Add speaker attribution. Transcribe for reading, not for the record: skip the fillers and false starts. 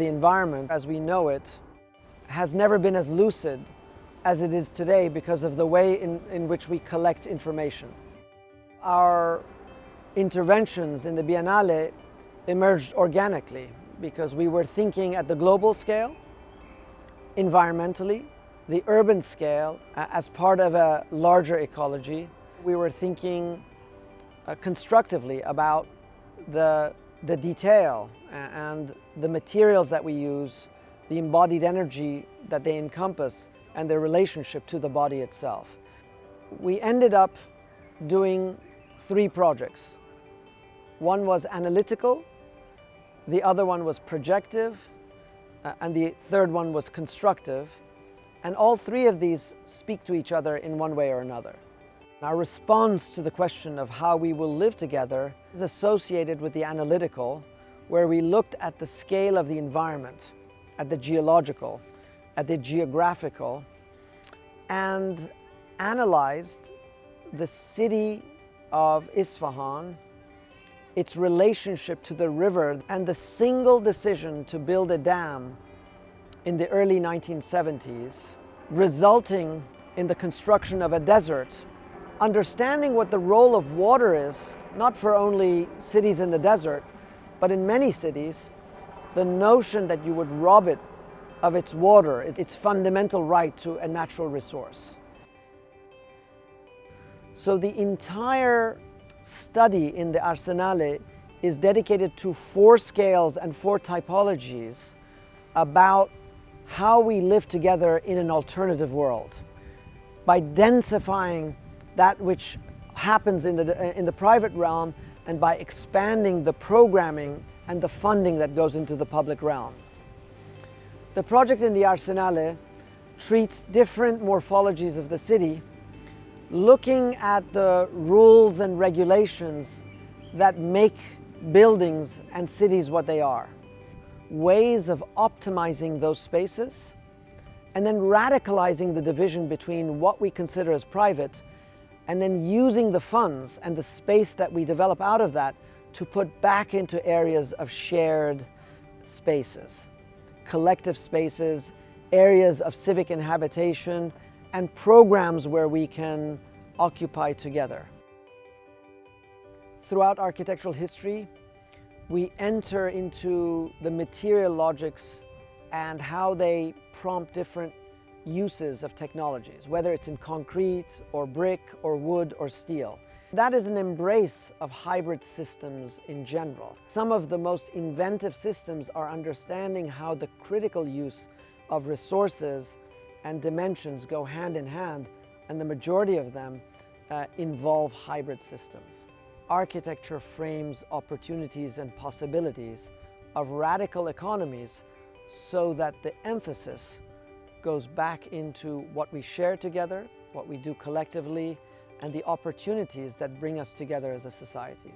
Speaker 1: The environment as we know it has never been as lucid as it is today because of the way in which we collect information. Our interventions in the Biennale emerged organically because we were thinking at the global scale, environmentally, the urban scale, as part of a larger ecology. We were thinking constructively about the detail and the materials that we use, the embodied energy that they encompass, and their relationship to the body itself. We ended up doing 3 projects. One was analytical, the other one was projective, and the third one was constructive. And all 3 of these speak to each other in one way or another. Our response to the question of how we will live together is associated with the analytical, where we looked at the scale of the environment, at the geological, at the geographical, and analyzed the city of Isfahan, its relationship to the river, and the single decision to build a dam in the early 1970s, resulting in the construction of a desert. Understanding what the role of water is, not for only cities in the desert, but in many cities, the notion that you would rob it of its water, its fundamental right to a natural resource. So the entire study in the arsenale is dedicated to 4 scales and 4 typologies about how we live together in an alternative world. By densifying that which happens in the private realm and by expanding the programming and the funding that goes into the public realm. The project in the arsenale treats different morphologies of the city, looking at the rules and regulations that make buildings and cities what they are. Ways of optimizing those spaces, and then radicalizing the division between what we consider as private, and then using the funds and the space that we develop out of that to put back into areas of shared spaces, collective spaces, areas of civic inhabitation, and programs where we can occupy together. Throughout architectural history, we enter into the material logics and how they prompt different uses of technologies, whether it's in concrete or brick or wood or steel. That is an embrace of hybrid systems in general. Some of the most inventive systems are understanding how the critical use of resources and dimensions go hand in hand, and the majority of them involve hybrid systems. Architecture frames opportunities and possibilities of radical economies so that the emphasis goes back into what we share together, what we do collectively, and the opportunities that bring us together as a society.